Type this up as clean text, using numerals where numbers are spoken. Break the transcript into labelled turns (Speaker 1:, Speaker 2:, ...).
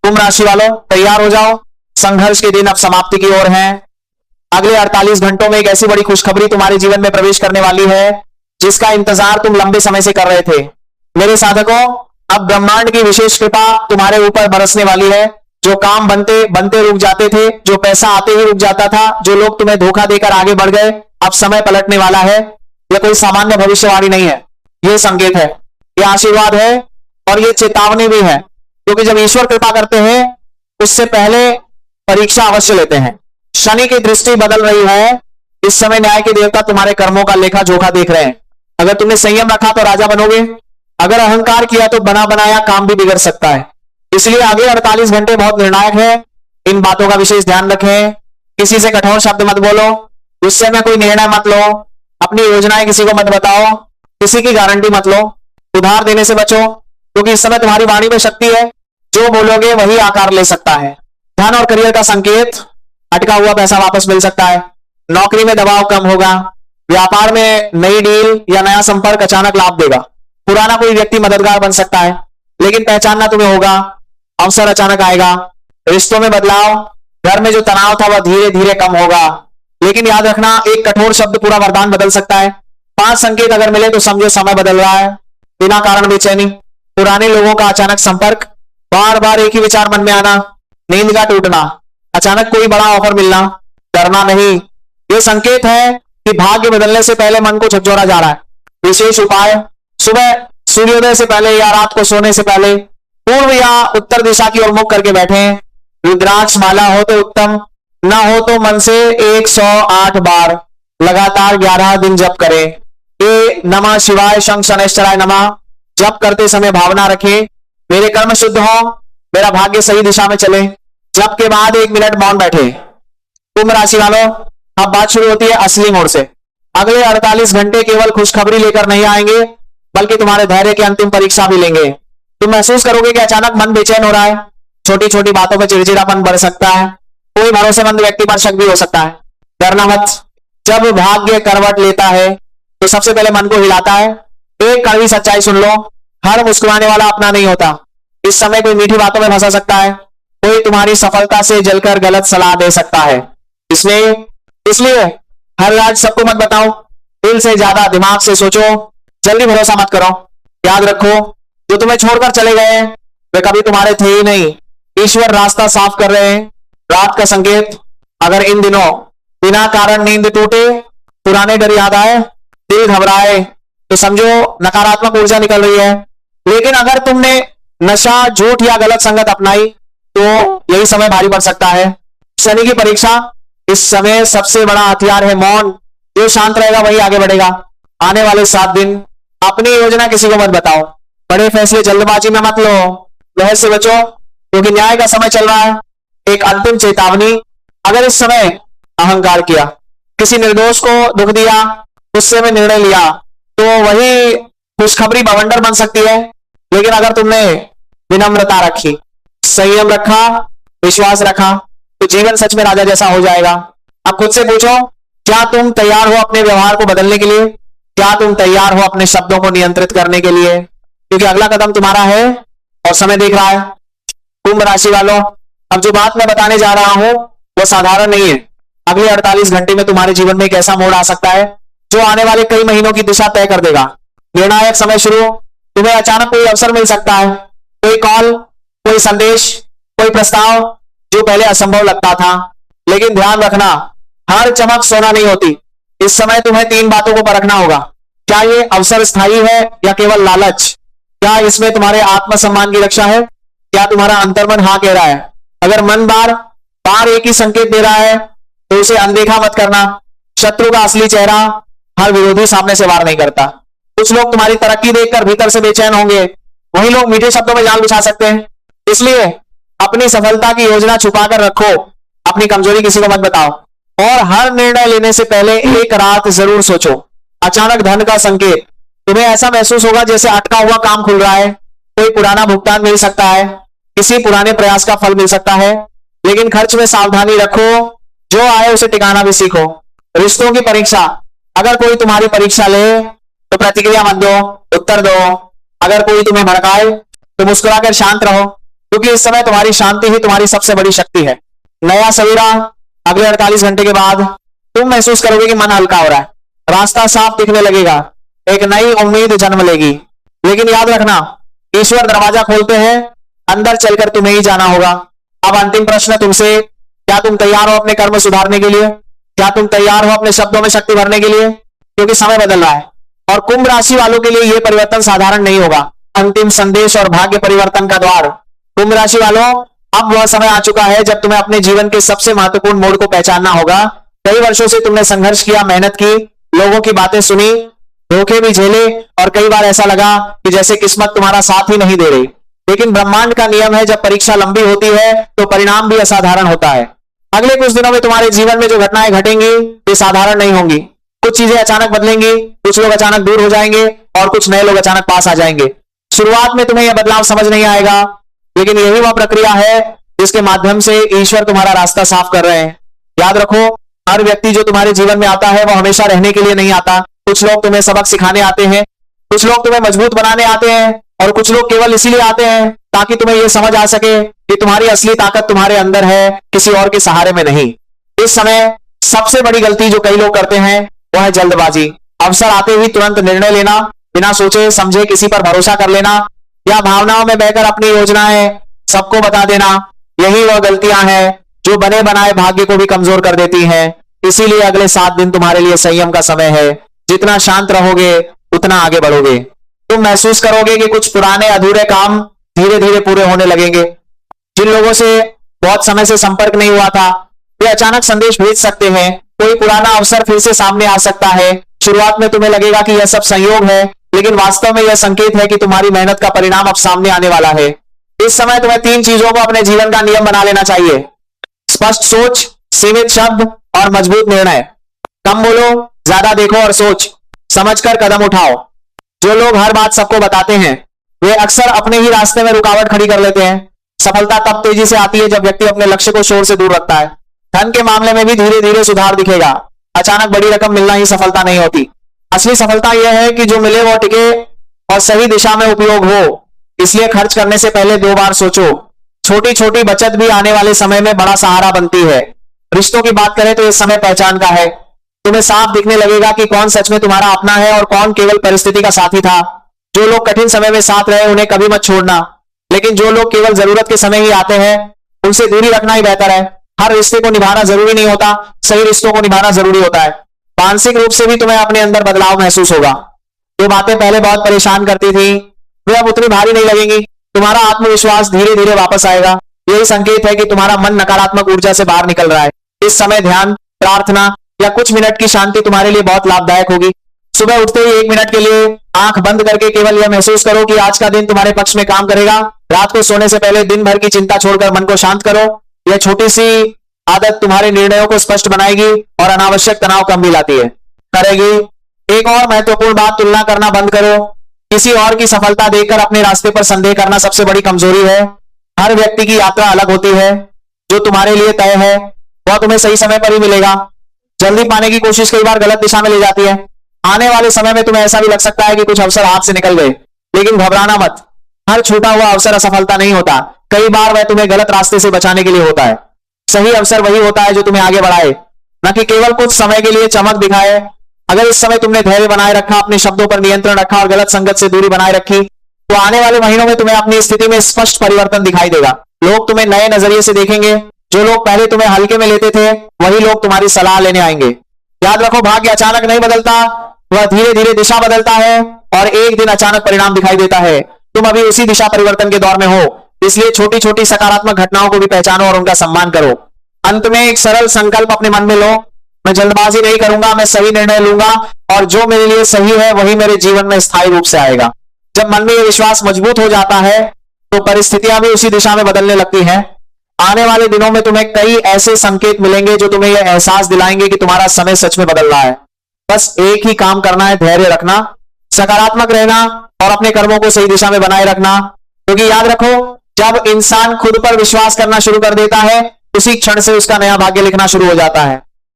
Speaker 1: कुंभ राशि वालों तैयार हो जाओ, संघर्ष के दिन अब समाप्ति की ओर हैं। अगले 48 घंटों में एक ऐसी बड़ी खुशखबरी तुम्हारे जीवन में प्रवेश करने वाली है जिसका इंतजार तुम लंबे समय से कर रहे थे। मेरे साधकों, अब ब्रह्मांड की विशेष कृपा तुम्हारे ऊपर बरसने वाली है। जो काम बनते बनते रुक जाते थे, जो पैसा आते ही रुक जाता था, जो लोग तुम्हें धोखा देकर आगे बढ़ गए, अब समय पलटने वाला है। यह कोई सामान्य भविष्यवाणी नहीं है, यह संकेत है, यह आशीर्वाद है और यह चेतावनी भी है, क्योंकि जब ईश्वर कृपा करते हैं उससे पहले परीक्षा अवश्य लेते हैं। शनि की दृष्टि बदल रही है। इस समय न्याय के देवता तुम्हारे कर्मों का लेखा जोखा देख रहे हैं। अगर तुमने संयम रखा तो राजा बनोगे, अगर अहंकार किया तो बना बनाया काम भी बिगड़ सकता है। इसलिए अगले 48 घंटे बहुत निर्णायक है। इन बातों का विशेष ध्यान रखें। किसी से कठोर शब्द मत बोलो, गुस्से में कोई निर्णय मत लो, अपनी योजनाएं किसी को मत बताओ, किसी की गारंटी मत लो, उधार देने से बचो, क्योंकि इस समय तुम्हारी वाणी में शक्ति है। जो बोलोगे वही आकार ले सकता है। धन और करियर का संकेत, अटका हुआ पैसा वापस मिल सकता है, नौकरी में दबाव कम होगा, व्यापार में नई डील या नया संपर्क अचानक लाभ देगा, पुराना कोई व्यक्ति मददगार बन सकता है, लेकिन पहचानना तुम्हें होगा, अवसर अचानक आएगा। रिश्तों में बदलाव, घर में जो तनाव था वह धीरे धीरे कम होगा, लेकिन याद रखना एक कठोर शब्द पूरा वरदान बदल सकता है। 5 संकेत अगर मिले तो समझो समय बदल रहा है। बिना कारण बेचैनी, पुराने लोगों का अचानक संपर्क, बार बार एक ही विचार मन में आना, नींद का टूटना, अचानक कोई बड़ा ऑफर मिलना, डरना नहीं। यह संकेत है कि भाग्य बदलने से पहले मन को झकझोरा जा रहा है। विशेष उपाय, सुबह सूर्योदय से पहले या रात को सोने से पहले पूर्व या उत्तर दिशा की ओर मुख करके बैठें। रुद्राक्ष माला हो तो उत्तम, ना हो तो मन से 108 बार लगातार 11 दिन जप करें। ये नमः शिवाय शंख शनैश्चराय नमः जप करते समय भावना रखें, मेरे कर्म शुद्ध हो, मेरा भाग्य सही दिशा में चले। जप के बाद 1 मिनट मौन बैठे। कुंभ राशि वालों, अब बात शुरू होती है असली मोड़ से। अगले 48 घंटे केवल खुशखबरी लेकर नहीं आएंगे, बल्कि तुम्हारे धैर्य की अंतिम परीक्षा भी लेंगे। तुम महसूस करोगे कि अचानक मन बेचैन हो रहा है, छोटी छोटी बातों पर चिड़चिड़ापन बढ़ सकता है, कोई भरोसेमंद व्यक्ति पर शक भी हो सकता है। डरना मत, जब भाग्य करवट लेता है तो सबसे पहले मन को हिलाता है। एक कड़वी सच्चाई सुन लो, हर मुस्कुराने वाला अपना नहीं होता। इस समय कोई मीठी बातों में फंसा सकता है, कोई तुम्हारी सफलता से जलकर गलत सलाह दे सकता है। इसलिए हर राज सबको मत बताओ, दिल से ज्यादा दिमाग से सोचो, जल्दी भरोसा मत करो। याद रखो, जो तुम्हें छोड़कर चले गए वे कभी तुम्हारे थे ही नहीं। ईश्वर रास्ता साफ कर रहे हैं। रात का संकेत, अगर इन दिनों बिना कारण नींद टूटे, पुराने डर याद आए, दिल घबराए, तो समझो नकारात्मक ऊर्जा निकल रही है। लेकिन अगर तुमने नशा, झूठ या गलत संगत अपनाई तो यही समय भारी पड़ सकता है। शनि की परीक्षा, इस समय सबसे बड़ा हथियार है मौन। जो शांत रहेगा वही आगे बढ़ेगा। आने वाले 7 दिन अपनी योजना किसी को मत बताओ, बड़े फैसले जल्दबाजी में मत लो, बहस से बचो, क्योंकि न्याय का समय चल रहा है। एक अंतिम चेतावनी, अगर इस समय अहंकार किया, किसी निर्दोष को दुख दिया, गुस्से में निर्णय लिया, तो वही खुशखबरी बवंडर बन सकती है। लेकिन अगर तुमने विनम्रता रखी, संयम रखा, विश्वास रखा, तो जीवन सच में राजा जैसा हो जाएगा। अब खुद से पूछो, क्या तुम तैयार हो अपने व्यवहार को बदलने के लिए? क्या तुम तैयार हो अपने शब्दों को नियंत्रित करने के लिए? क्योंकि अगला कदम तुम्हारा है और समय देख रहा है। कुंभ राशि वालों, अब जो बात मैं बताने जा रहा हूं वो साधारण नहीं है। अगले 48 घंटे में तुम्हारे जीवन में एक ऐसा मोड़ आ सकता है जो आने वाले कई महीनों की दिशा तय कर देगा। निर्णायक समय शुरू, तुम्हें अचानक कोई अवसर मिल सकता है, कोई कॉल, कोई संदेश, कोई प्रस्ताव जो पहले असंभव लगता था। लेकिन ध्यान रखना, हर चमक सोना नहीं होती। इस समय तुम्हें 3 बातों को परखना होगा। क्या ये अवसर स्थायी है या केवल लालच? क्या इसमें तुम्हारे आत्मसम्मान की रक्षा है? क्या तुम्हारा अंतर्मन हाँ कह रहा है? अगर मन बार बार एक ही संकेत दे रहा है तो उसे अनदेखा मत करना। शत्रु का असली चेहरा हर विरोधी सामने से वार नहीं करता। कुछ लोग तुम्हारी तरक्की देखकर भीतर से बेचैन होंगे, वही लोग मीठे शब्दों में जान बिछा सकते हैं। इसलिए अपनी सफलता की योजना छुपा कर रखो, अपनी कमजोरी किसी को मत बताओ, और हर निर्णय लेने से पहले एक रात जरूर सोचो। अचानक धन का संकेत, तुम्हें ऐसा महसूस होगा जैसे अटका हुआ काम खुल रहा है, कोई पुराना भुगतान मिल सकता है, किसी पुराने प्रयास का फल मिल सकता है। लेकिन खर्च में सावधानी रखो, जो आए उसे टिकाना भी सीखो। रिश्तों की परीक्षा, अगर कोई तुम्हारी परीक्षा ले तो प्रतिक्रिया मत दो, उत्तर दो। अगर कोई तुम्हें भड़काए तो मुस्कुराकर शांत रहो। क्योंकि इस समय तुम्हारी शांति ही तुम्हारी सबसे बड़ी शक्ति है। नया सवेरा अगले 48 घंटे के बाद तुम महसूस करोगे कि मन हल्का हो रहा है, रास्ता साफ दिखने लगेगा, एक नई उम्मीद जन्म लेगी। लेकिन याद रखना, ईश्वर दरवाजा खोलते हैं, अंदर चलकर तुम्हें ही जाना होगा। अब अंतिम प्रश्न तुमसे, क्या तुम तैयार हो अपने कर्म सुधारने के लिए? क्या तुम तैयार हो अपने शब्दों में शक्ति भरने के लिए? क्योंकि समय बदल रहा है और कुंभ राशि वालों के लिए यह परिवर्तन साधारण नहीं होगा। अंतिम संदेश और भाग्य परिवर्तन का द्वार। कुंभ राशि वालों, अब वह समय आ चुका है जब तुम्हें अपने जीवन के सबसे महत्वपूर्ण मोड़ को पहचानना होगा। कई वर्षों से तुमने संघर्ष किया, मेहनत की, लोगों की बातें सुनी, धोखे भी झेले और कई बार ऐसा लगा कि जैसे किस्मत तुम्हारा साथ ही नहीं दे रही। लेकिन ब्रह्मांड का नियम है, जब परीक्षा लंबी होती है तो परिणाम भी असाधारण होता है। अगले कुछ दिनों में तुम्हारे जीवन में जो घटनाएं घटेंगी वे साधारण नहीं होंगी। कुछ चीजें अचानक बदलेंगी, कुछ लोग अचानक दूर हो जाएंगे और कुछ नए लोग अचानक पास आ जाएंगे। शुरुआत में तुम्हें यह बदलाव समझ नहीं आएगा, लेकिन यही वह प्रक्रिया है जिसके माध्यम से ईश्वर तुम्हारा रास्ता साफ कर रहे हैं। याद रखो, हर व्यक्ति जो तुम्हारे जीवन में आता है वह हमेशा रहने के लिए नहीं आता। कुछ लोग तुम्हें सबक सिखाने आते हैं, कुछ लोग तुम्हें मजबूत बनाने आते हैं और कुछ लोग केवल इसीलिए आते हैं ताकि तुम्हें यह समझ आ सके कि तुम्हारी असली ताकत तुम्हारे अंदर है, किसी और के सहारे में नहीं। इस समय सबसे बड़ी गलती जो कई लोग करते हैं वह है जल्दबाजी। अवसर आते ही तुरंत निर्णय लेना, बिना सोचे समझे किसी पर भरोसा कर लेना या भावनाओं में बहकर अपनी योजनाएं सबको बता देना। यही वह गलतियां हैं जो बने बनाए भाग्य को भी कमजोर कर देती हैं। इसीलिए अगले 7 दिन तुम्हारे लिए संयम का समय है। जितना शांत रहोगे उतना आगे बढ़ोगे। तुम महसूस करोगे कि कुछ पुराने अधूरे काम धीरे धीरे पूरे होने लगेंगे। जिन लोगों से बहुत समय से संपर्क नहीं हुआ था वे अचानक संदेश भेज सकते हैं। कोई पुराना अवसर फिर से सामने आ सकता है। शुरुआत में तुम्हें लगेगा कि यह सब संयोग है, लेकिन वास्तव में यह संकेत है कि तुम्हारी मेहनत का परिणाम अब सामने आने वाला है। इस समय तुम्हें 3 चीजों को अपने जीवन का नियम बना लेना चाहिए: स्पष्ट सोच, सीमित शब्द और मजबूत निर्णय। कम बोलो, ज्यादा देखो और सोच समझकर कदम उठाओ। जो लोग हर बात सबको बताते हैं वे अक्सर अपने ही रास्ते में रुकावट खड़ी कर लेते हैं। सफलता तब तेजी से आती है जब व्यक्ति अपने लक्ष्य को शोर से दूर रखता है। धन के मामले में भी धीरे धीरे सुधार दिखेगा। अचानक बड़ी रकम मिलना ही सफलता नहीं होती। असली सफलता यह है कि जो मिले वो टिके और सही दिशा में उपयोग हो। इसलिए खर्च करने से पहले 2 बार सोचो। छोटी छोटी बचत भी आने वाले समय में बड़ा सहारा बनती है। रिश्तों की बात करें तो इस समय पहचान का है। तुम्हें साफ दिखने लगेगा कि कौन सच में तुम्हारा अपना है और कौन केवल परिस्थिति का साथी था। जो लोग कठिन समय में साथ रहे उन्हें कभी मत छोड़ना, लेकिन जो लोग केवल जरूरत के समय ही आते हैं उनसे दूरी रखना ही बेहतर है। हर रिश्ते को निभाना जरूरी नहीं होता, सही रिश्तों को निभाना जरूरी होता है। मानसिक रूप से भी तुम्हें अपने अंदर बदलाव महसूस होगा। जो बातें पहले बहुत परेशान करती थी वे अब उतनी भारी नहीं लगेंगी। तुम्हारा आत्मविश्वास धीरे धीरे वापस आएगा। यही संकेत है कि तुम्हारा मन नकारात्मक ऊर्जा से बाहर निकल रहा है। इस समय ध्यान, प्रार्थना या कुछ मिनट की शांति तुम्हारे लिए बहुत लाभदायक होगी। सुबह उठते ही 1 मिनट के लिए आंख बंद करके केवल यह महसूस करो कि आज का दिन तुम्हारे पक्ष में काम करेगा। रात को सोने से पहले दिन भर की चिंता छोड़कर मन को शांत करो। यह छोटी सी आदत तुम्हारे निर्णयों को स्पष्ट बनाएगी और अनावश्यक तनाव कम भी लाती है करेगी। एक और महत्वपूर्ण बात, तुलना करना बंद करो। किसी और की सफलता देखकर अपने रास्ते पर संदेह करना सबसे बड़ी कमजोरी है। हर व्यक्ति की यात्रा अलग होती है। जो तुम्हारे लिए तय है वह तुम्हें सही समय पर ही मिलेगा। जल्दी पाने की कोशिश कई बार गलत दिशा में ले जाती है। आने वाले समय में तुम्हें ऐसा भी लग सकता है कि कुछ अवसर हाथ से निकल गए, लेकिन घबराना मत। हर छूटा हुआ अवसर असफलता नहीं होता। कई बार वह तुम्हें गलत रास्ते से बचाने के लिए होता है। सही अवसर वही होता है जो तुम्हें आगे बढ़ाए, न कि केवल कुछ समय के लिए चमक दिखाए। अगर इस समय तुमने धैर्य बनाए रखा, अपने शब्दों पर नियंत्रण रखा और गलत संगत से दूरी बनाए रखी, तो आने वाले महीनों में तुम्हें अपनी स्थिति में स्पष्ट परिवर्तन दिखाई देगा। लोग तुम्हें नए नजरिए से देखेंगे। जो लोग पहले तुम्हें हल्के में लेते थे वही लोग तुम्हारी सलाह लेने आएंगे। याद रखो, भाग्य अचानक नहीं बदलता, वह धीरे धीरे दिशा बदलता है और एक दिन अचानक परिणाम दिखाई देता है। तुम अभी उसी दिशा परिवर्तन के दौर में हो, इसलिए छोटी छोटी सकारात्मक घटनाओं को भी पहचानो और उनका सम्मान करो। अंत में एक सरल संकल्प अपने मन में लो, मैं जल्दबाजी नहीं करूंगा, मैं सही निर्णय लूंगा और जो मेरे लिए सही है वही मेरे जीवन में स्थायी रूप से आएगा। जब मन में यह विश्वास मजबूत हो जाता है तो परिस्थितियां भी उसी दिशा में बदलने लगती हैं। आने वाले दिनों में तुम्हें कई ऐसे संकेत मिलेंगे जो तुम्हें यह एहसास दिलाएंगे कि तुम्हारा समय सच में बदल रहा है। बस एक ही काम करना है, धैर्य रखना, सकारात्मक रहना और अपने कर्मों को सही दिशा में बनाए रखना। क्योंकि याद रखो, जब इंसान खुद पर विश्वास करना शुरू कर देता है उसी क्षण से उसका नया भाग्य लिखना शुरू हो जाता है।